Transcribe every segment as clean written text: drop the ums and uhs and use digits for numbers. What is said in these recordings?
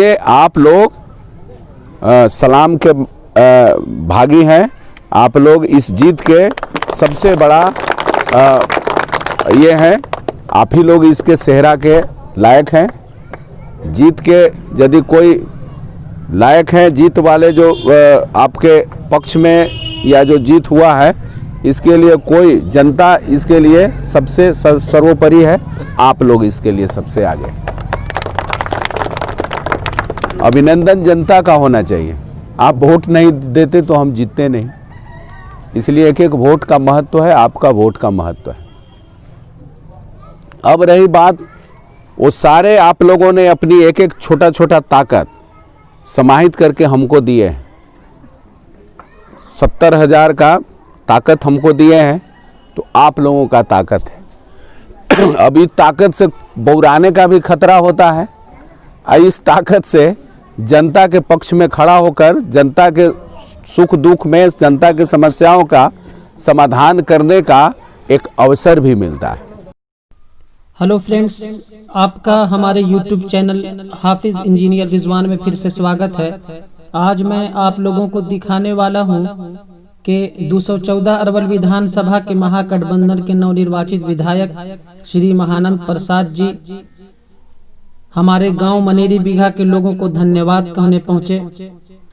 इसलिए आप लोग सलाम के भागी हैं। आप लोग इस जीत के सबसे बड़ा ये हैं, आप ही लोग इसके सेहरा के लायक हैं। जीत के यदि कोई लायक हैं, जीत वाले जो आपके पक्ष में या जो जीत हुआ है, इसके लिए कोई जनता इसके लिए सबसे सर्वोपरि है। आप लोग इसके लिए सबसे आगे। अभिनंदन जनता का होना चाहिए। आप वोट नहीं देते तो हम जीतते नहीं, इसलिए एक एक वोट का महत्व है, आपका वोट का महत्व है। अब रही बात, वो सारे आप लोगों ने अपनी एक एक छोटा छोटा ताकत समाहित करके हमको दिए हैं। 70,000 का ताकत हमको दिए हैं, तो आप लोगों का ताकत है। अभी ताकत से बौराने का भी खतरा होता है। इस ताकत से जनता के पक्ष में खड़ा होकर जनता के सुख दुख में, जनता की समस्याओं का समाधान करने का एक अवसर भी मिलता है। हेलो फ्रेंड्स, आपका हमारे YouTube चैनल हाफिज इंजीनियर रिजवान में फिर से स्वागत है। आज मैं आप लोगों को दिखाने वाला हूं कि 214 अरवल विधानसभा के महागठबंधन के नवनिर्वाचित विधायक श्री महानंद प्रसाद जी हमारे गांव मनेरी बीघा के लोगों को धन्यवाद कहने पहुंचे।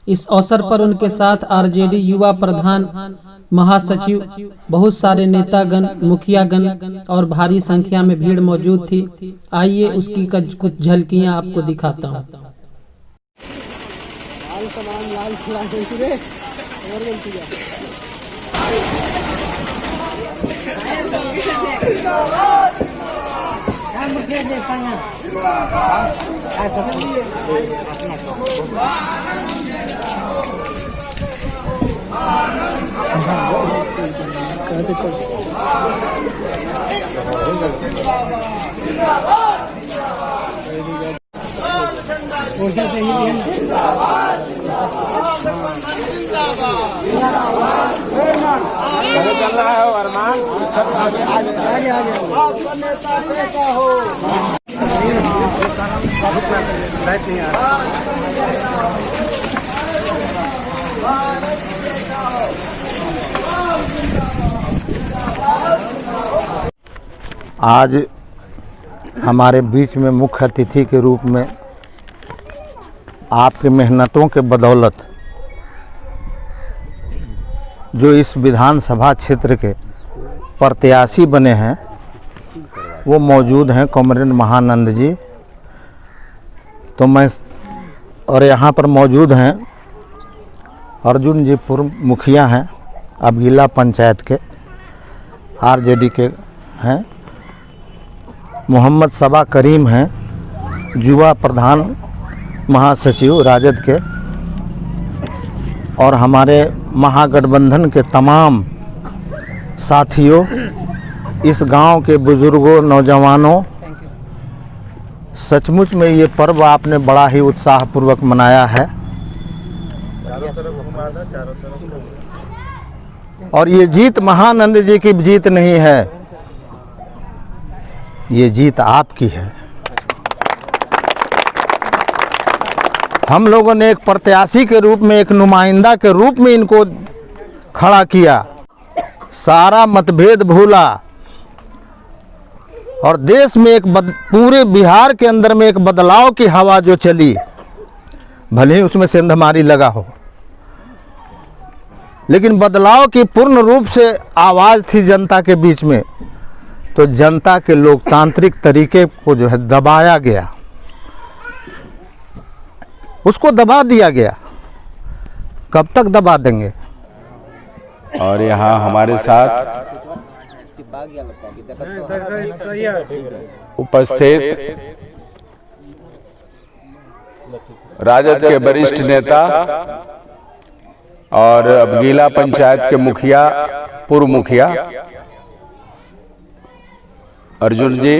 इस अवसर पर उनके साथ आरजेडी युवा प्रधान, महासचिव, बहुत सारे नेतागण, मुखियागण और भारी संख्या में भीड़ मौजूद थी। आइए उसकी कुछ झलकियां आपको दिखाता हूं। चल रहा है अरमान, आपका नेता हो। आज हमारे बीच में मुख्य अतिथि के रूप में आपके मेहनतों के बदौलत जो इस विधानसभा क्षेत्र के प्रत्याशी बने हैं वो मौजूद हैं कॉमरेड महानंद जी। तो मैं और यहाँ पर मौजूद हैं अर्जुन जी, पूर्व मुखिया हैं अबगीला पंचायत के, आरजेडी के हैं। मोहम्मद सबा करीम हैं, युवा प्रधान महासचिव राजद के। और हमारे महागठबंधन के तमाम साथियों, इस गांव के बुजुर्गों, नौजवानों, सचमुच में ये पर्व आपने बड़ा ही उत्साहपूर्वक मनाया है। और ये जीत महानंद जी की जीत नहीं है, ये जीत आपकी है। हम लोगों ने एक प्रत्याशी के रूप में, एक नुमाइंदा के रूप में इनको खड़ा किया, सारा मतभेद भूला और देश में एक पूरे बिहार के अंदर में एक बदलाव की हवा जो चली, भले ही उसमें सेंधमारी लगा हो, लेकिन बदलाव की पूर्ण रूप से आवाज़ थी जनता के बीच में। तो जनता के लोकतांत्रिक तरीके को जो है दबाया गया, उसको दबा दिया गया। कब तक दबा देंगे? और यहाँ हमारे साथ उपस्थित राजद के वरिष्ठ नेता और अबगीला पंचायत के मुखिया, पूर्व मुखिया अर्जुन जी,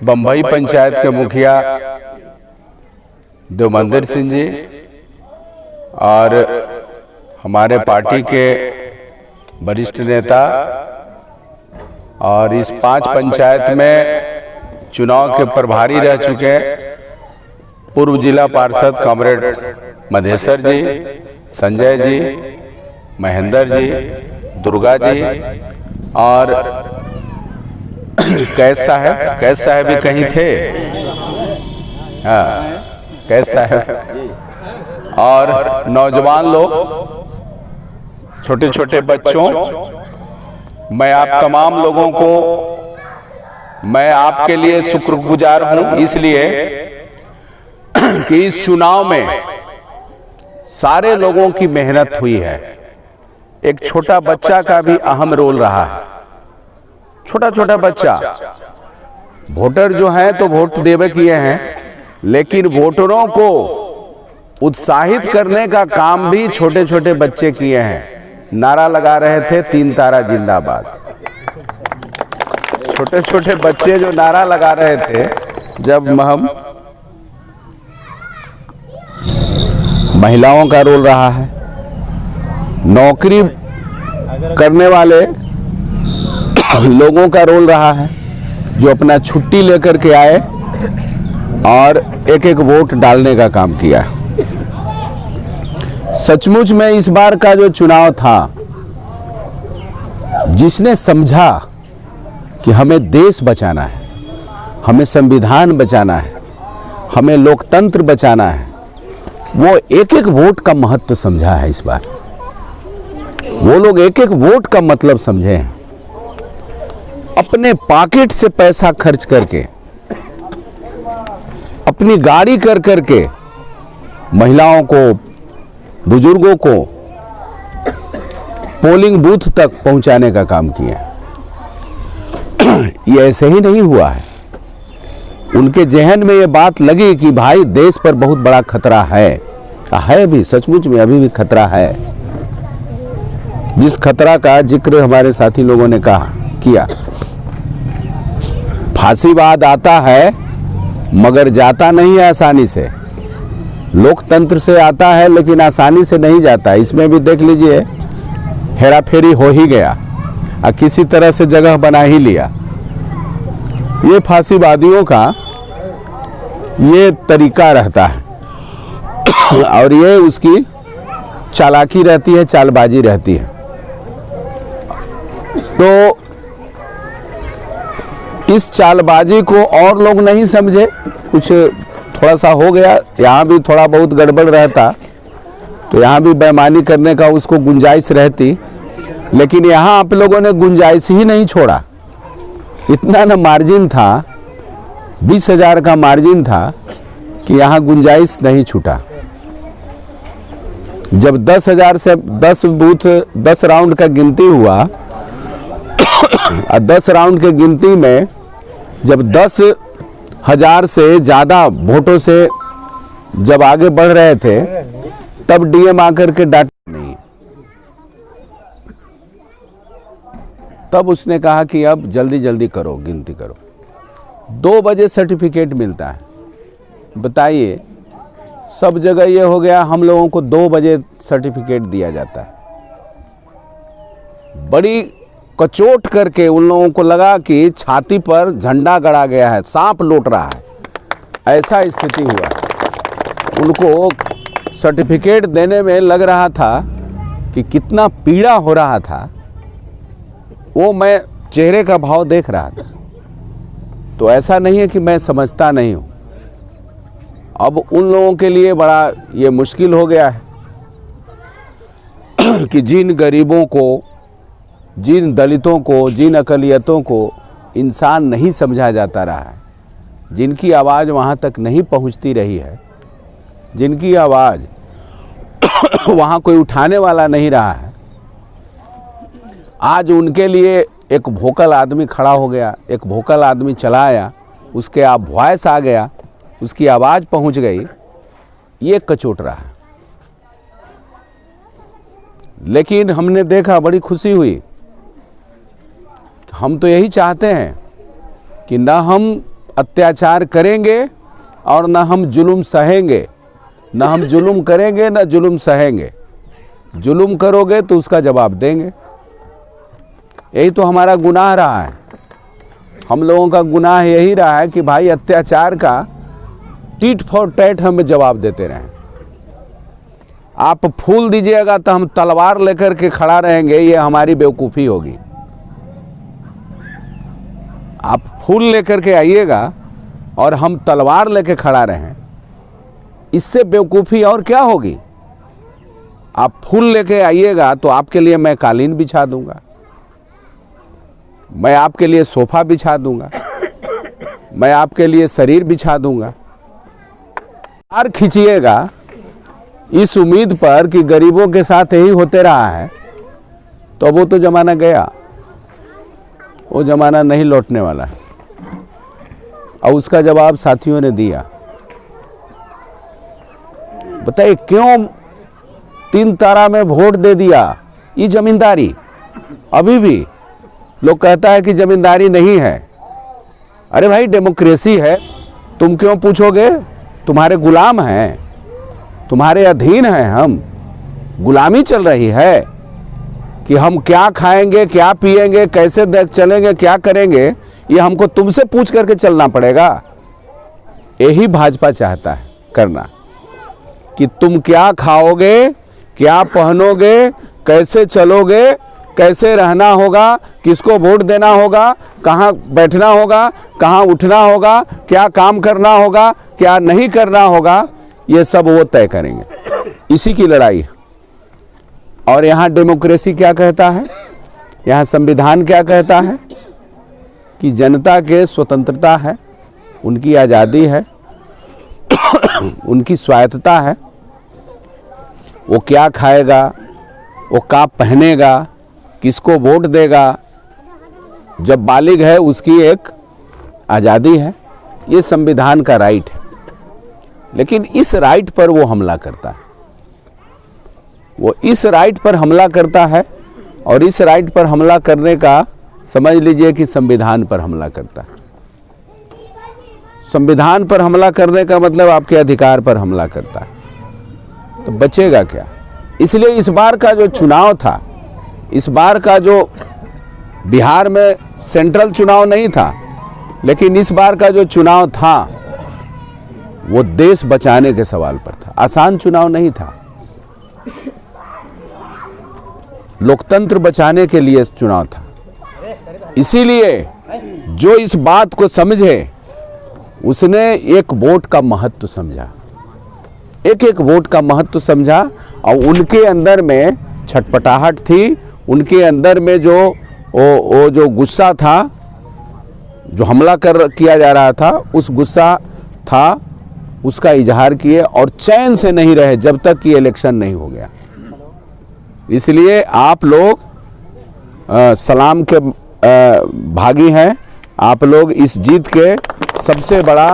बम्बई पंचायत के मुखिया देवमंदिर सिंह जी, और हमारे पार्टी के वरिष्ठ नेता, और इस 5 पंचायत में चुनाव के प्रभारी रह चुके पूर्व जिला पार्षद कॉमरेड मधेसर जी, संजय जी, महेंद्र जी, दुर्गा जी और कैस साहब भी कहीं थे। हाँ, कैस साहब और नौजवान लोग, छोटे छोटे बच्चों, मैं आप तमाम लोगों को, मैं आपके लिए शुक्रगुजार हूं, इसलिए कि इस चुनाव में सारे लोगों की मेहनत हुई है। एक छोटा बच्चा का भी अहम रोल रहा है। छोटा छोटा बच्चा, वोटर जो हैं तो वोट देवे किए हैं, लेकिन वोटरों को उत्साहित करने का काम भी छोटे छोटे बच्चे किए हैं। नारा लगा रहे थे 3 तारा जिंदाबाद। छोटे छोटे बच्चे जो नारा लगा रहे थे, जब हम, महिलाओं का रोल रहा है, नौकरी करने वाले लोगों का रोल रहा है, जो अपना छुट्टी लेकर के आए और एक एक वोट डालने का काम किया। सचमुच में इस बार का जो चुनाव था, जिसने समझा कि हमें देश बचाना है, हमें संविधान बचाना है, हमें लोकतंत्र बचाना है, वो एक एक वोट का महत्व समझा है। इस बार वो लोग एक एक वोट का मतलब समझे हैं। अपने पॉकेट से पैसा खर्च करके, अपनी गाड़ी कर करके महिलाओं को, बुजुर्गों को पोलिंग बूथ तक पहुंचाने का काम किया। ये ऐसे ही नहीं हुआ है। उनके जहन में ये बात लगी कि भाई देश पर बहुत बड़ा खतरा है भी, सचमुच में अभी भी खतरा है। जिस खतरा का जिक्र हमारे साथी लोगों ने किया, फांसीवाद आता है मगर जाता नहीं है आसानी से। लोकतंत्र से आता है लेकिन आसानी से नहीं जाता। इसमें भी देख लीजिए, हेरा फेरी हो ही गया और किसी तरह से जगह बना ही लिया। ये फांसीवादियों का ये तरीका रहता है और ये उसकी चालाकी रहती है, चालबाजी रहती है। तो इस चालबाजी को और लोग नहीं समझे, कुछ थोड़ा सा हो गया, यहाँ भी थोड़ा बहुत गड़बड़ रहता तो यहाँ भी बेईमानी करने का उसको गुंजाइश रहती, लेकिन यहाँ आप लोगों ने गुंजाइश ही नहीं छोड़ा। इतना ना मार्जिन था, 20,000 का मार्जिन था कि यहाँ गुंजाइश नहीं छूटा। जब 10,000 से 10 बूथ 10 राउंड का गिनती हुआ और 10 राउंड के गिनती में जब 10,000 से ज़्यादा वोटों से जब आगे बढ़ रहे थे, तब डीएम आकर के डाटा नहीं, तब उसने कहा कि अब जल्दी जल्दी करो, गिनती करो। 2 बजे सर्टिफिकेट मिलता है। बताइए, सब जगह ये हो गया, हम लोगों को 2 बजे सर्टिफिकेट दिया जाता है। बड़ी कचोट करके उन लोगों को लगा कि छाती पर झंडा गड़ा गया है, सांप लौट रहा है, ऐसा स्थिति हुआ। उनको सर्टिफिकेट देने में लग रहा था कि कितना पीड़ा हो रहा था, वो मैं चेहरे का भाव देख रहा था। तो ऐसा नहीं है कि मैं समझता नहीं हूँ। अब उन लोगों के लिए बड़ा ये मुश्किल हो गया है कि जिन गरीबों को, जिन दलितों को, जिन अकलियतों को इंसान नहीं समझा जाता रहा है, जिनकी आवाज़ वहाँ तक नहीं पहुँचती रही है, जिनकी आवाज़ वहाँ कोई उठाने वाला नहीं रहा है, आज उनके लिए एक वोकल आदमी खड़ा हो गया, एक वोकल आदमी चला आया, उसके आप वॉइस आ गया, उसकी आवाज़ पहुंच गई, ये कचोट रहा है। लेकिन हमने देखा, बड़ी खुशी हुई। हम तो यही चाहते हैं कि ना हम अत्याचार करेंगे और ना हम जुल्म सहेंगे, ना हम जुल्म करेंगे ना जुल्म सहेंगे। जुल्म करोगे तो उसका जवाब देंगे। यही तो हमारा गुनाह रहा है। हम लोगों का गुनाह यही रहा है कि भाई अत्याचार का टीट फॉर टैट हमें जवाब देते रहें। आप फूल दीजिएगा तो हम तलवार लेकर के खड़ा रहेंगे, ये हमारी बेवकूफ़ी होगी। आप फूल लेकर के आइएगा और हम तलवार लेकर खड़ा रहें, इससे बेवकूफ़ी और क्या होगी। आप फूल लेके आइएगा तो आपके लिए मैं कालीन बिछा दूंगा, मैं आपके लिए सोफा बिछा दूंगा, मैं आपके लिए शरीर बिछा दूंगा। और खींचिएगा इस उम्मीद पर कि गरीबों के साथ यही होते रहा है, तो वो तो ज़माना गया, वो ज़माना नहीं लौटने वाला है। और उसका जवाब साथियों ने दिया। बताइए क्यों 3 तारा में वोट दे दिया? ये जमींदारी। अभी भी लोग कहता है कि जमींदारी नहीं है। अरे भाई डेमोक्रेसी है, तुम क्यों पूछोगे? तुम्हारे गुलाम हैं, तुम्हारे अधीन हैं हम। गुलामी चल रही है कि हम क्या खाएंगे, क्या पिएंगे, कैसे चलेंगे, क्या करेंगे, ये हमको तुमसे पूछ करके चलना पड़ेगा। यही भाजपा चाहता है करना कि तुम क्या खाओगे, क्या पहनोगे, कैसे चलोगे, कैसे रहना होगा, किसको वोट देना होगा, कहाँ बैठना होगा, कहाँ उठना होगा, क्या काम करना होगा, क्या नहीं करना होगा, ये सब वो तय करेंगे। इसी की लड़ाई है। और यहाँ डेमोक्रेसी क्या कहता है, यहाँ संविधान क्या कहता है कि जनता के स्वतंत्रता है, उनकी आज़ादी है, उनकी स्वायत्तता है। वो क्या खाएगा, वो क्या पहनेगा, किसको वोट देगा, जब बालिग है उसकी एक आज़ादी है। ये संविधान का राइट है। लेकिन इस राइट पर वो हमला करता है, वो इस राइट पर हमला करता है। और इस राइट पर हमला करने का समझ लीजिए कि संविधान पर हमला करता है। संविधान पर हमला करने का मतलब आपके अधिकार पर हमला करता है, तो बचेगा क्या। इसलिए इस बार का जो चुनाव था, इस बार का जो बिहार में सेंट्रल चुनाव नहीं था, लेकिन इस बार का जो चुनाव था वो देश बचाने के सवाल पर था। आसान चुनाव नहीं था, लोकतंत्र बचाने के लिए चुनाव था। इसीलिए जो इस बात को समझे उसने एक वोट का महत्व समझा, एक एक वोट का महत्व समझा। और उनके अंदर में छटपटाहट थी, उनके अंदर में जो गुस्सा था, जो हमला किया जा रहा था, उस गुस्सा था, उसका इजहार किए और चैन से नहीं रहे जब तक कि इलेक्शन नहीं हो गया। इसलिए आप लोग सलाम के भागी हैं। आप लोग इस जीत के सबसे बड़ा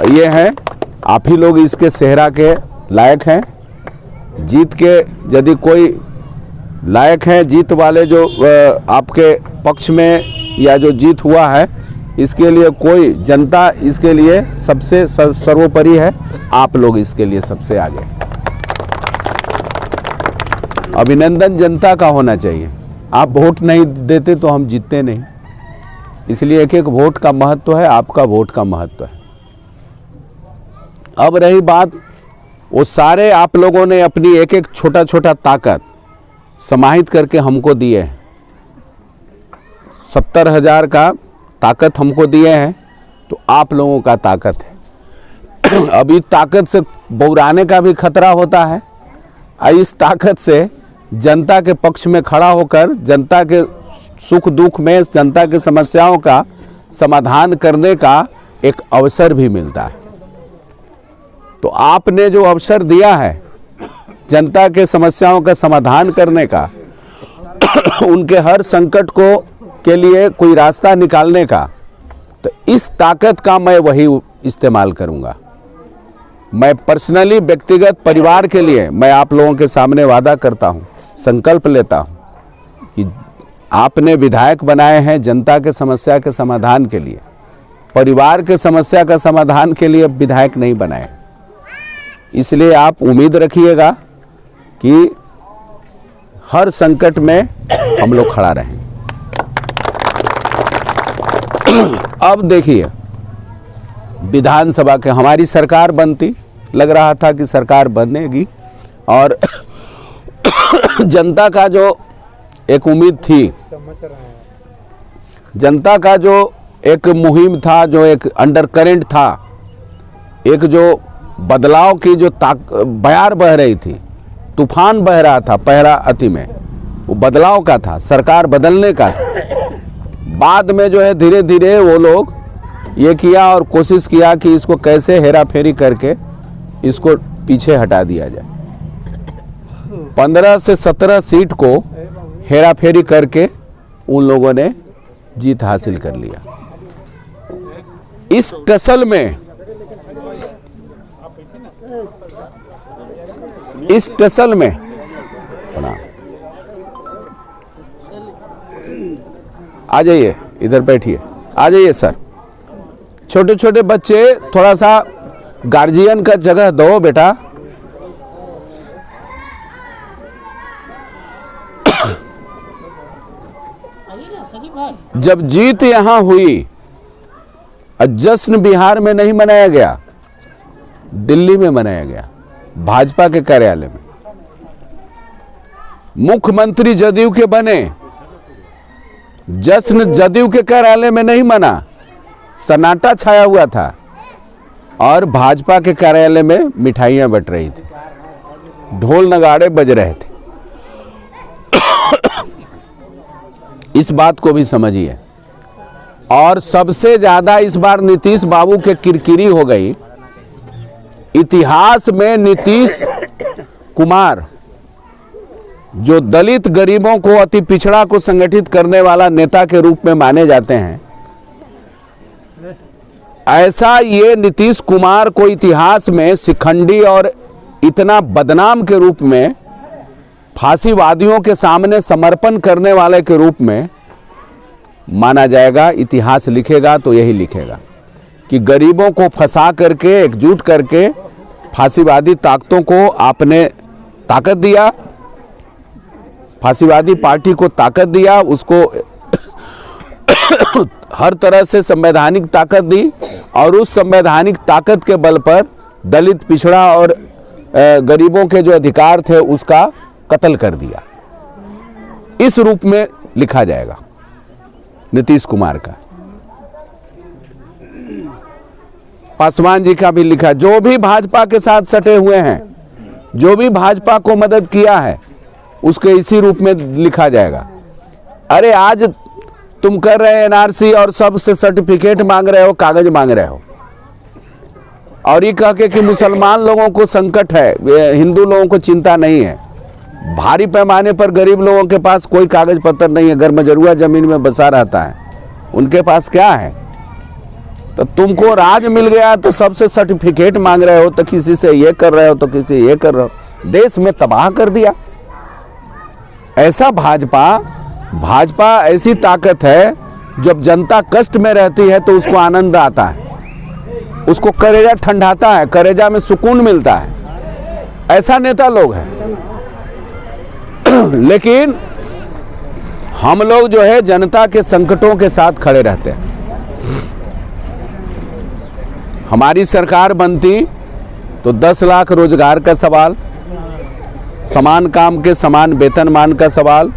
ये है, आप ही लोग इसके सेहरा के लायक हैं। जीत के यदि कोई लायक हैं, जीत वाले जो आपके पक्ष में या जो जीत हुआ है, इसके लिए कोई जनता इसके लिए सबसे सर्वोपरि है। आप लोग इसके लिए सबसे आगे। अभिनंदन जनता का होना चाहिए। आप वोट नहीं देते तो हम जीतते नहीं। इसलिए एक एक वोट का महत्व है, आपका वोट का महत्व है। अब रही बात, वो सारे आप लोगों ने अपनी एक एक छोटा छोटा ताकत समाहित करके हमको दिए हैं। 70,000 का ताकत हमको दिए हैं, तो आप लोगों का ताकत है। अभी ताकत से बौराने का भी खतरा होता है। इस ताकत से जनता के पक्ष में खड़ा होकर जनता के सुख दुख में, जनता की समस्याओं का समाधान करने का एक अवसर भी मिलता है। तो आपने जो अवसर दिया है जनता के समस्याओं का समाधान करने का, उनके हर संकट को के लिए कोई रास्ता निकालने का, तो इस ताकत का मैं वही इस्तेमाल करूंगा। मैं पर्सनली, व्यक्तिगत, परिवार के लिए मैं आप लोगों के सामने वादा करता हूं, संकल्प लेता हूं कि आपने विधायक बनाए हैं जनता के समस्या के समाधान के लिए, परिवार के समस्या का समाधान के लिए विधायक नहीं बनाए। इसलिए आप उम्मीद रखिएगा कि हर संकट में हम लोग खड़ा रहें। अब देखिए, विधानसभा के हमारी सरकार बनती, लग रहा था कि सरकार बनेगी और जनता का जो एक उम्मीद थी, जनता का जो एक मुहिम था, जो एक अंडर करंट था, एक जो बदलाव की जो बयार बह रही थी, तूफान बह रहा था पहला अति में, वो बदलाव का था, सरकार बदलने का था। बाद में जो है धीरे धीरे वो लोग ये किया और कोशिश किया कि इसको कैसे हेरा फेरी करके इसको पीछे हटा दिया जाए। 15 से 17 सीट को हेरा फेरी करके उन लोगों ने जीत हासिल कर लिया। इस टसल में आ जाइए, इधर बैठिए, आ जाइए सर। छोटे छोटे बच्चे, थोड़ा सा गार्जियन का जगह दो बेटा। जब जीत यहां हुई, जश्न बिहार में नहीं मनाया गया, दिल्ली में मनाया गया, भाजपा के कार्यालय में। मुख्यमंत्री जदयू के बने, जश्न जदयू के कार्यालय में नहीं मना, सन्नाटा छाया हुआ था और भाजपा के कार्यालय में मिठाइयां बट रही थी, ढोल नगाड़े बज रहे थे। इस बात को भी समझिए। और सबसे ज्यादा इस बार नीतीश बाबू के किरकिरी हो गई। इतिहास में नीतीश कुमार, जो दलित गरीबों को, अति पिछड़ा को संगठित करने वाला नेता के रूप में माने जाते हैं, ऐसा ये नीतीश कुमार को इतिहास में शिखंडी और इतना बदनाम के रूप में, फांसीवादियों के सामने समर्पण करने वाले के रूप में माना जाएगा। इतिहास लिखेगा तो यही लिखेगा कि गरीबों को फंसा करके, एकजुट करके फांसीवादी ताकतों को आपने ताकत दिया, फांसीवादी पार्टी को ताकत दिया, उसको हर तरह से संवैधानिक ताकत दी और उस संवैधानिक ताकत के बल पर दलित, पिछड़ा और गरीबों के जो अधिकार थे उसका कत्ल कर दिया। इस रूप में लिखा जाएगा नीतीश कुमार का। पासवान जी का भी लिखा, जो भी भाजपा के साथ सटे हुए हैं, जो भी भाजपा को मदद किया है, उसके इसी रूप में लिखा जाएगा। अरे आज तुम कर रहे एनआरसी और सबसे सर्टिफिकेट मांग रहे हो, कागज मांग रहे हो, और ये कह के कि मुसलमान लोगों को संकट है, हिंदू लोगों को चिंता नहीं है। भारी पैमाने पर गरीब लोगों के पास कोई कागज पत्र नहीं है, घर में जरूर जमीन में बसा रहता है, उनके पास क्या है? तो तुमको राज मिल गया तो सबसे सर्टिफिकेट मांग रहे हो, तो किसी से ये कर रहे हो, तो किसी ये कर रहे हो, देश में तबाह कर दिया। ऐसा भाजपा ऐसी ताकत है, जब जनता कष्ट में रहती है तो उसको आनंद आता है, उसको कलेजा ठंडाता है, कलेजा में सुकून मिलता है। ऐसा नेता लोग हैं। लेकिन हम लोग जो है जनता के संकटों के साथ खड़े रहते हैं। हमारी सरकार बनती तो 10 लाख रोजगार का सवाल, समान काम के समान वेतनमान का सवाल,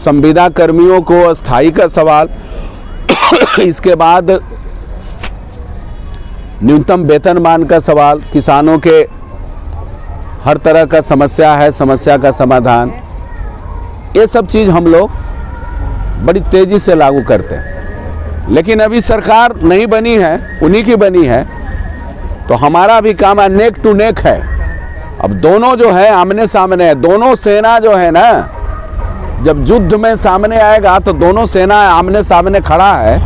संविदा कर्मियों को अस्थाई का सवाल, इसके बाद न्यूनतम वेतनमान का सवाल, किसानों के हर तरह का समस्या है, समस्या का समाधान, ये सब चीज़ हम लोग बड़ी तेज़ी से लागू करते हैं। लेकिन अभी सरकार नहीं बनी है, उन्हीं की बनी है, तो हमारा भी काम है, नेक टू नेक है। अब दोनों जो है आमने सामने है, दोनों सेना जो है ना, जब युद्ध में सामने आएगा तो दोनों सेना आमने सामने खड़ा है,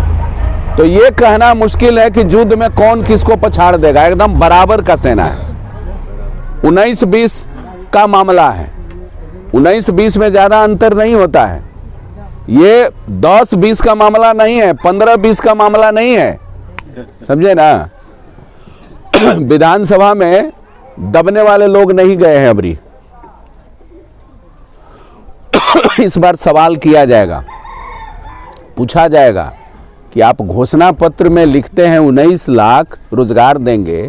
तो ये कहना मुश्किल है कि युद्ध में कौन किसको पछाड़ देगा। एकदम बराबर का सेना है। 19-20 का मामला है, 19-20 में ज़्यादा अंतर नहीं होता है। ये 10-20 का मामला नहीं है, 15-20 का मामला नहीं है, समझे ना। विधानसभा में दबने वाले लोग नहीं गए हैं अबरी। इस बार सवाल किया जाएगा, पूछा जाएगा कि आप घोषणा पत्र में लिखते हैं 19 लाख रोजगार देंगे,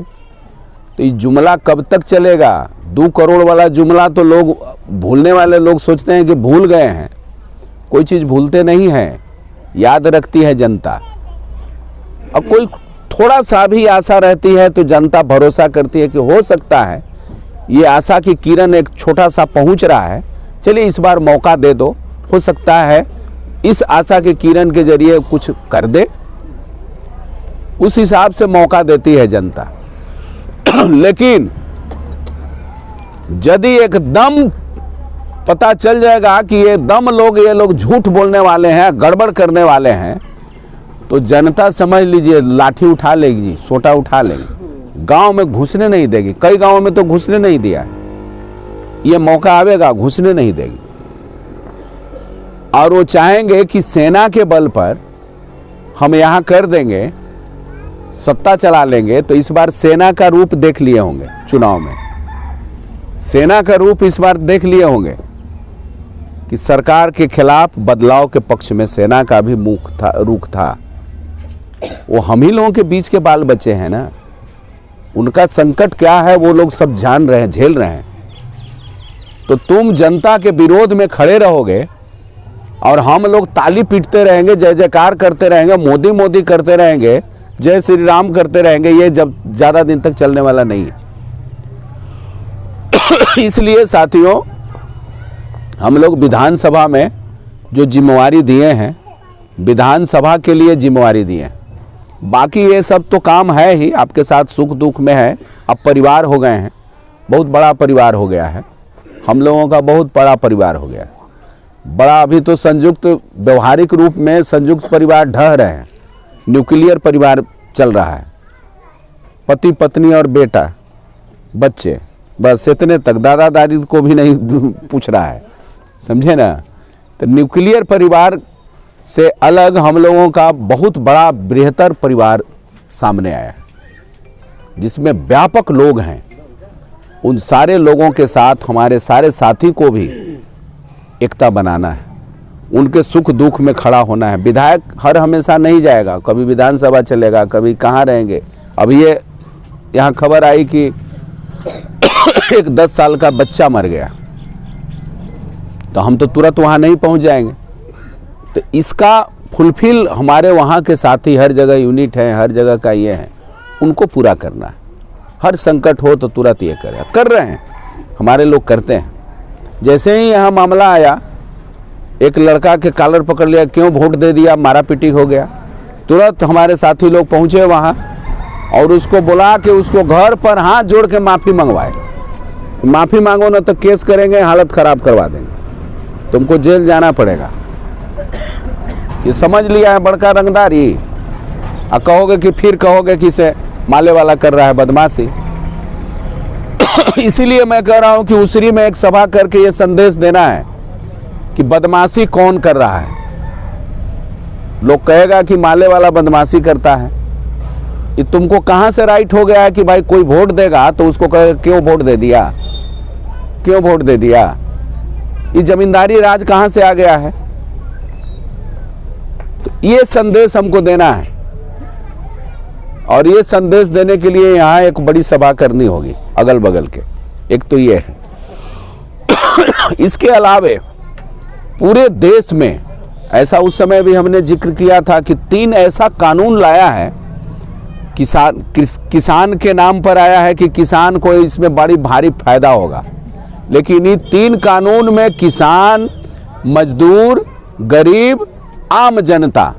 तो ये जुमला कब तक चलेगा? 2 करोड़ वाला जुमला तो लोग भूलने वाले लोग सोचते हैं कि भूल गए हैं। कोई चीज़ भूलते नहीं हैं, याद रखती है जनता। और कोई थोड़ा सा भी आशा रहती है तो जनता भरोसा करती है कि हो सकता है ये आशा की किरण एक छोटा सा पहुंच रहा है, चलिए इस बार मौका दे दो, हो सकता है इस आशा के किरण के जरिए कुछ कर दे। उस हिसाब से मौका देती है जनता। लेकिन यदि एकदम पता चल जाएगा कि ये लोग झूठ बोलने वाले हैं, गड़बड़ करने वाले हैं, तो जनता समझ लीजिए लाठी उठा लेगी, सोटा उठा लेगी, गांव में घुसने नहीं देगी। कई गांवों में तो घुसने नहीं दिया, ये मौका आवेगा घुसने नहीं देगी। और वो चाहेंगे कि सेना के बल पर हम यहाँ कर देंगे, सत्ता चला लेंगे। तो इस बार सेना का रूप देख लिए होंगे, चुनाव में सेना का रूप इस बार देख लिए होंगे कि सरकार के खिलाफ बदलाव के पक्ष में सेना का भी रुख था। वो हम ही लोगों के बीच के बाल बच्चे हैं ना, उनका संकट क्या है वो लोग सब जान रहे हैं, झेल रहे हैं। तो तुम जनता के विरोध में खड़े रहोगे और हम लोग ताली पीटते रहेंगे, जय जयकार करते रहेंगे, मोदी मोदी करते रहेंगे, जय श्री राम करते रहेंगे, ये जब ज़्यादा दिन तक चलने वाला नहीं है। इसलिए साथियों, हम लोग विधानसभा में जो जिम्मेवारी दिए हैं, विधानसभा के लिए जिम्मेवारी दिए हैं। बाकी ये सब तो काम है ही, आपके साथ सुख दुख में है। अब परिवार हो गए हैं, बहुत बड़ा परिवार हो गया है, हम लोगों का बहुत बड़ा परिवार हो गया है। बड़ा अभी तो संयुक्त व्यवहारिक रूप में संयुक्त परिवार ढह रहे हैं, न्यूक्लियर परिवार चल रहा है, पति पत्नी और बेटा बच्चे, बस इतने तक, दादा दादी को भी नहीं पूछ रहा है, समझे ना। तो न्यूक्लियर परिवार से अलग हम लोगों का बहुत बड़ा बृहत्तर परिवार सामने आया है, जिसमें व्यापक लोग हैं। उन सारे लोगों के साथ हमारे सारे साथी को भी एकता बनाना है, उनके सुख दुख में खड़ा होना है। विधायक हर हमेशा नहीं जाएगा, कभी विधानसभा चलेगा, कभी कहाँ रहेंगे। अभी ये यहाँ खबर आई कि एक 10 साल का बच्चा मर गया, तो हम तो तुरंत वहाँ नहीं पहुँच जाएंगे। तो इसका फुलफिल हमारे वहाँ के साथी, हर जगह यूनिट है, हर जगह का ये है, उनको पूरा करना है। हर संकट हो तो तुरंत ये करें, कर रहे हैं, हमारे लोग करते हैं। जैसे ही यहाँ मामला आया, एक लड़का के कॉलर पकड़ लिया, क्यों वोट दे दिया, मारा पीटी हो गया, तुरंत हमारे साथी लोग पहुँचे वहाँ और उसको बुला के उसको घर पर हाथ जोड़ के माफ़ी मंगवाए। माफ़ी मांगो ना तो केस करेंगे, हालत ख़राब करवा देंगे, तुमको जेल जाना पड़ेगा। ये समझ लिया है बड़का रंगदारी। और कहोगे कि फिर कहोगे कि इसे माले वाला कर रहा है बदमाशी। इसीलिए मैं कह रहा हूं कि उसरी में एक सभा करके ये संदेश देना है कि बदमाशी कौन कर रहा है। लोग कहेगा कि माले वाला बदमाशी करता है, ये तुमको कहां से राइट हो गया है कि भाई कोई वोट देगा तो उसको कहेगा क्यों वोट दे दिया, क्यों वोट दे दिया। ये जमींदारी राज कहां से आ गया है। तो ये संदेश हमको देना है, और ये संदेश देने के लिए यहाँ एक बड़ी सभा करनी होगी अगल बगल के। एक तो ये है, इसके अलावे पूरे देश में ऐसा, उस समय भी हमने जिक्र किया था कि 3 ऐसा कानून लाया है, किसान के नाम पर आया है कि किसान को इसमें बड़ी भारी फायदा होगा, लेकिन ये 3 कानून में किसान, मजदूर, गरीब, आम जनता,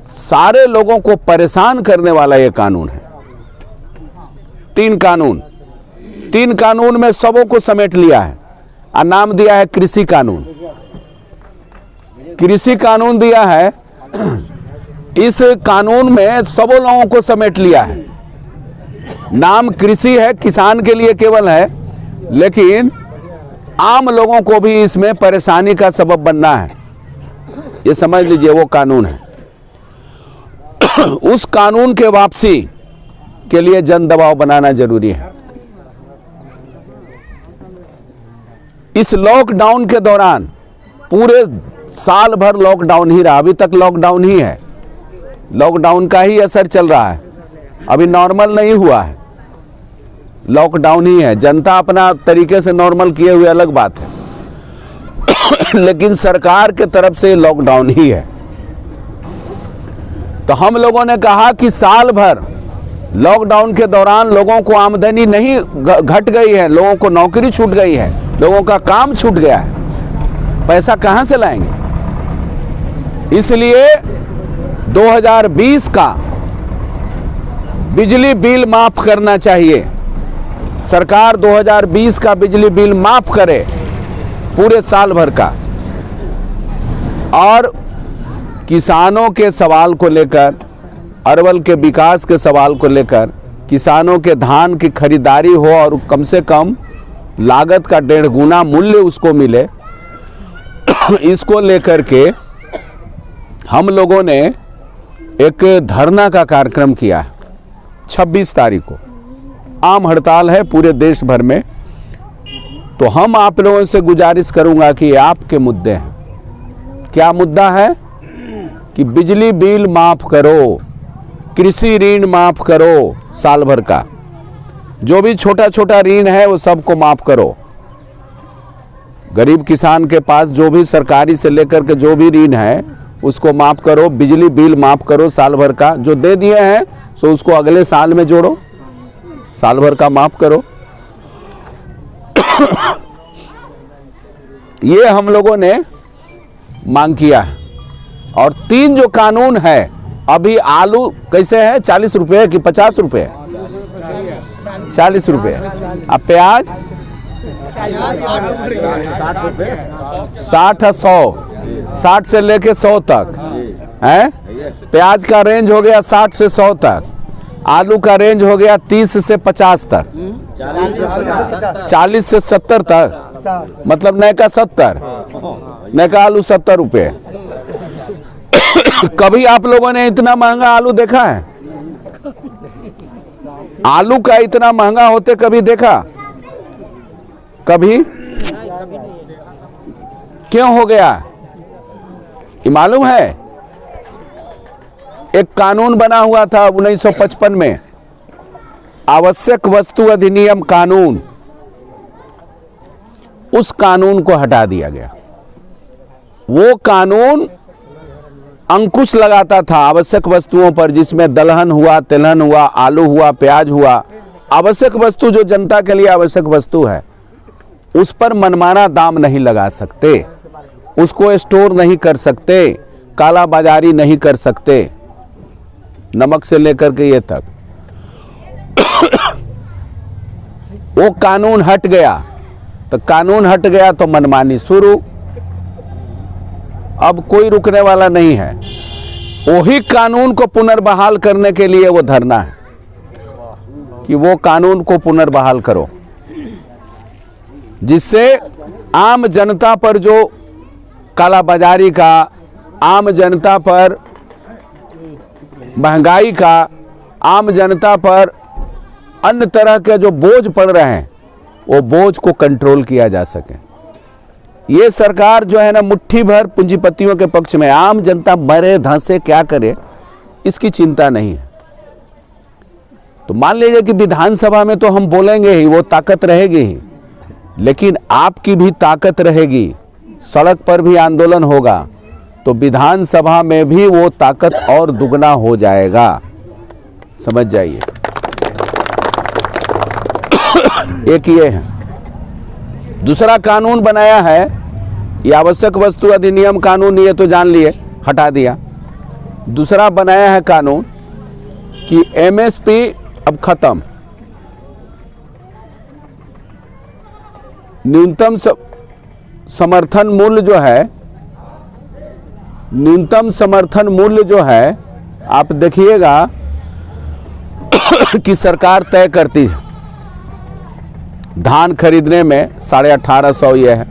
सारे लोगों को परेशान करने वाला ये कानून है। 3 कानून में सबों को समेट लिया है और नाम दिया है कृषि कानून। कृषि कानून दिया है, इस कानून में सबों लोगों को समेट लिया है। नाम कृषि है, किसान के लिए केवल है, लेकिन आम लोगों को भी इसमें परेशानी का सबब बनना है। ये समझ लीजिए वो कानून है। उस कानून के वापसी के लिए जन दबाव बनाना जरूरी है। इस लॉकडाउन के दौरान पूरे साल भर लॉकडाउन ही रहा, अभी तक लॉकडाउन ही है। लॉकडाउन का ही असर चल रहा है, अभी नॉर्मल नहीं हुआ है, लॉकडाउन ही है। जनता अपना तरीके से नॉर्मल किए हुए अलग बात है लेकिन सरकार के तरफ से लॉकडाउन ही है। तो हम लोगों ने कहा कि साल भर लॉकडाउन के दौरान लोगों को आमदनी नहीं घट गई है, लोगों को नौकरी छूट गई है, लोगों का काम छूट गया है, पैसा कहां से लाएंगे। इसलिए 2020 का बिजली बिल माफ करना चाहिए। सरकार 2020 का बिजली बिल माफ करे पूरे साल भर का। और किसानों के सवाल को लेकर, अरवल के विकास के सवाल को लेकर, किसानों के धान की खरीदारी हो और कम से कम लागत का 1.5 गुना मूल्य उसको मिले, इसको लेकर के हम लोगों ने एक धरना का कार्यक्रम किया है। 26 तारीख को आम हड़ताल है पूरे देश भर में। तो हम आप लोगों से गुजारिश करूंगा कि आपके मुद्दे हैं। क्या मुद्दा है कि बिजली बिल माफ करो, कृषि ऋण माफ करो, साल भर का जो भी छोटा छोटा ऋण है वो सबको माफ करो। गरीब किसान के पास जो भी सरकारी से लेकर के जो भी ऋण है उसको माफ करो। बिजली बिल माफ करो साल भर का, जो दे दिए हैं सो उसको अगले साल में जोड़ो, साल भर का माफ करो। ये हम लोगों ने मांग किया है। और 3 जो कानून है, अभी आलू कैसे है, 40 रुपये कि 50 रुपये? 40 रुपये। अब प्याज 60 100, 60 से लेके 100 तक है। प्याज का रेंज हो गया 60 से 100 तक, आलू का रेंज हो गया 30 से 50 तक, 40 से 70 तक, मतलब नए का 70, नए का आलू 70 रुपये। कभी आप लोगों ने इतना महंगा आलू देखा है? आलू का इतना महंगा होते कभी देखा? कभी? क्यों हो गया ये मालूम है? एक कानून बना हुआ था 1955 में, आवश्यक वस्तु अधिनियम कानून, उस कानून को हटा दिया गया। वो कानून अंकुश लगाता था आवश्यक वस्तुओं पर, जिसमें दलहन हुआ, तिलहन हुआ, आलू हुआ, प्याज हुआ, आवश्यक वस्तु जो जनता के लिए आवश्यक वस्तु है, उस पर मनमाना दाम नहीं लगा सकते, उसको स्टोर नहीं कर सकते, काला बाजारी नहीं कर सकते, नमक से लेकर के ये तक। वो कानून हट गया, तो कानून हट गया तो मनमानी शुरू। अब कोई रुकने वाला नहीं है। वही कानून को पुनर्बहाल करने के लिए वो धरना है कि वो कानून को पुनर्बहाल करो, जिससे आम जनता पर जो कालाबाजारी का, आम जनता पर महंगाई का, आम जनता पर अन्य तरह के जो बोझ पड़ रहे हैं, वो बोझ को कंट्रोल किया जा सके। ये सरकार जो है ना, मुट्ठी भर पूंजीपतियों के पक्ष में, आम जनता मरे धंसे क्या करे इसकी चिंता नहीं है। तो मान लीजिए कि विधानसभा में तो हम बोलेंगे ही, वो ताकत रहेगी ही, लेकिन आपकी भी ताकत रहेगी, सड़क पर भी आंदोलन होगा, तो विधानसभा में भी वो ताकत और दुगना हो जाएगा, समझ जाइए। एक ये है। दूसरा कानून बनाया है, ये आवश्यक वस्तु अधिनियम कानून, ये तो जान लिए, हटा दिया। दूसरा बनाया है कानून कि एमएसपी अब खत्म, न्यूनतम समर्थन मूल्य जो है, न्यूनतम समर्थन मूल्य जो है, आप देखिएगा कि सरकार तय करती है। धान खरीदने में 1850 ये है।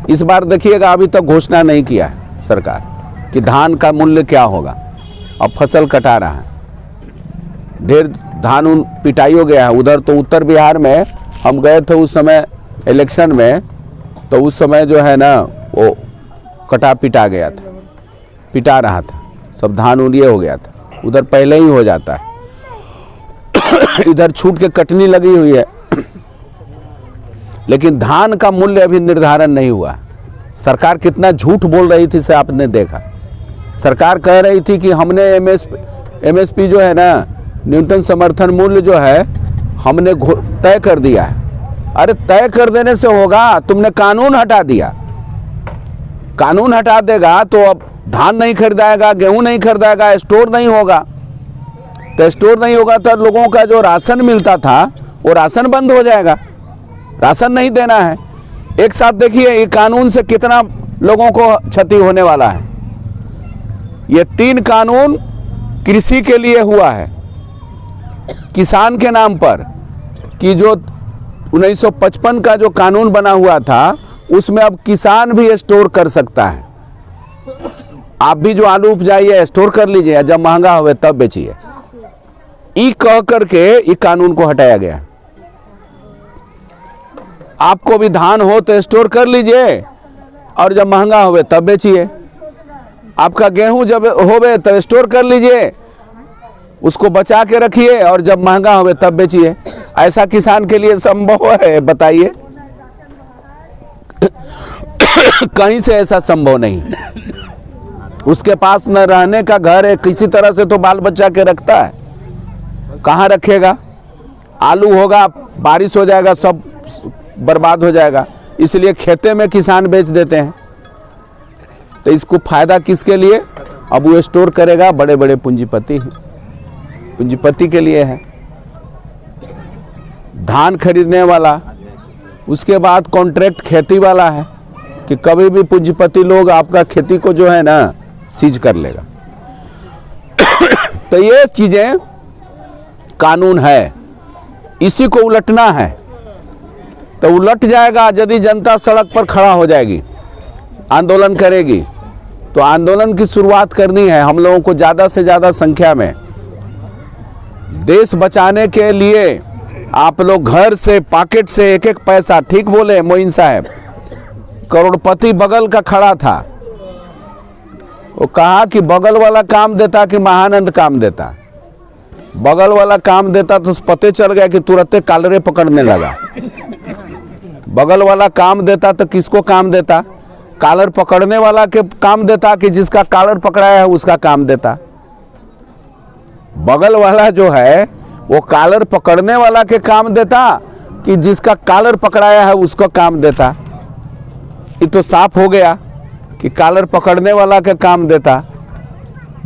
इस बार देखिएगा अभी तक घोषणा नहीं किया है सरकार कि धान का मूल्य क्या होगा। अब फसल कटा रहा है, ढेर धान पिटाई हो गया है। उधर तो उत्तर बिहार में हम गए थे उस समय इलेक्शन में, तो उस समय जो है ना वो कटा पिटा गया था, पिटा रहा था, सब धान ये हो गया था। उधर पहले ही हो जाता है। इधर छूट के कटनी लगी हुई है, लेकिन धान का मूल्य अभी निर्धारण नहीं हुआ। सरकार कितना झूठ बोल रही थी से आपने देखा। सरकार कह रही थी कि हमने एमएसपी जो है ना, न्यूनतम समर्थन मूल्य जो है हमने तय कर दिया है। अरे तय कर देने से होगा? तुमने कानून हटा दिया। कानून हटा देगा तो अब धान नहीं खरीदाएगा, गेहूं नहीं खरीदाएगा, स्टोर नहीं होगा। तो स्टोर नहीं होगा तो लोगों का जो राशन मिलता था वो राशन बंद हो जाएगा। राशन नहीं देना है। एक साथ देखिए ये कानून से कितना लोगों को क्षति होने वाला है। ये 3 कानून कृषि के लिए हुआ है, किसान के नाम पर, कि जो 1955 का जो कानून बना हुआ था उसमें अब किसान भी स्टोर कर सकता है। आप भी जो आलू उपजाइए स्टोर कर लीजिए, जब महंगा हो तब बेचिए। ई कह करके ये कानून को हटाया गया। आपको भी धान हो तो स्टोर कर लीजिए और जब महंगा होवे तब बेचिए। आपका गेहूं जब होवे तब स्टोर कर लीजिए, उसको बचा के रखिए और जब महंगा होवे तब बेचिए। ऐसा किसान के लिए संभव है? बताइए। कहीं से ऐसा संभव नहीं। उसके पास न रहने का घर है, किसी तरह से तो बाल बच्चा के रखता है। कहाँ रखेगा? आलू होगा, बारिश हो जाएगा, सब बर्बाद हो जाएगा। इसलिए खेते में किसान बेच देते हैं। तो इसको फायदा किसके लिए? अब वो स्टोर करेगा, बड़े बड़े पूंजीपति के लिए है। धान खरीदने वाला, उसके बाद कॉन्ट्रैक्ट खेती वाला है कि कभी भी पूंजीपति लोग आपका खेती को जो है ना सीज कर लेगा। तो ये चीजें कानून है, इसी को उलटना है। तो उलट जाएगा यदि जनता सड़क पर खड़ा हो जाएगी, आंदोलन करेगी। तो आंदोलन की शुरुआत करनी है हम लोगों को ज़्यादा से ज़्यादा संख्या में। देश बचाने के लिए आप लोग घर से, पॉकेट से एक एक पैसा, ठीक बोले मोइन साहब, करोड़पति बगल का खड़ा था, वो कहा कि बगल वाला काम देता कि महानंद काम देता। बगल वाला काम देता तो पते चल गया कि तुरंत कालरे पकड़ने लगा। बगल वाला काम देता तो किसको काम देता? कालर पकड़ने वाला के काम देता कि जिसका कालर पकड़ाया है उसका काम देता। बगल वाला जो है वो कालर पकड़ने वाला के काम देता कि जिसका कालर पकड़ाया है उसको काम देता। ये तो साफ हो गया कि कालर पकड़ने वाला के काम देता,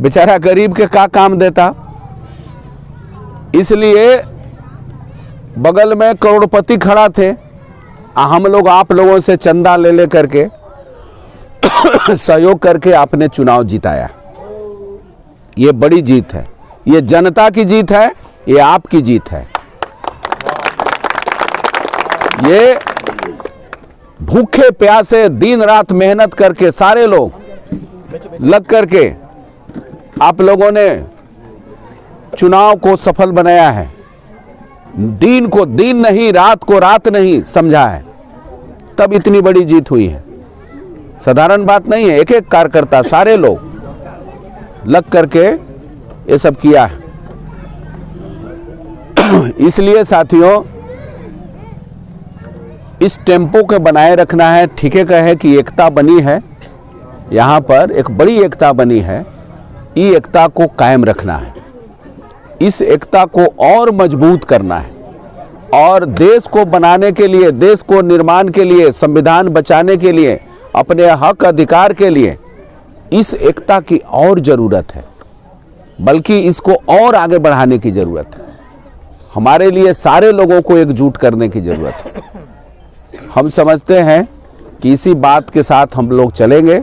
बेचारा गरीब के का काम देता। इसलिए बगल में करोड़पति खड़ा थे, हम लोग आप लोगों से चंदा ले करके सहयोग करके आपने चुनाव जिताया। ये बड़ी जीत है, ये जनता की जीत है, ये आपकी जीत है। ये भूखे प्यासे दिन रात मेहनत करके सारे लोग लग करके आप लोगों ने चुनाव को सफल बनाया है। दिन को दिन नहीं, रात को रात नहीं समझा है, तब इतनी बड़ी जीत हुई है। साधारण बात नहीं है। एक एक कार्यकर्ता, सारे लोग लग करके ये सब किया है। इसलिए साथियों, इस टेम्पो को बनाए रखना है। ठीक है कि एकता बनी है, यहाँ पर एक बड़ी एकता बनी है, ये एकता को कायम रखना है। इस एकता को और मजबूत करना है और देश को बनाने के लिए, देश को निर्माण के लिए, संविधान बचाने के लिए, अपने हक अधिकार के लिए इस एकता की और ज़रूरत है, बल्कि इसको और आगे बढ़ाने की ज़रूरत है। हमारे लिए सारे लोगों को एकजुट करने की ज़रूरत है। हम समझते हैं कि इसी बात के साथ हम लोग चलेंगे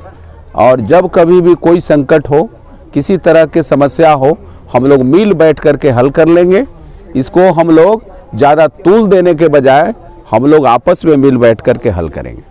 और जब कभी भी कोई संकट हो, किसी तरह की समस्या हो, हम लोग मिल बैठ करके हल कर लेंगे। इसको हम लोग ज़्यादा तूल देने के बजाय हम लोग आपस में मिल बैठ करके हल करेंगे।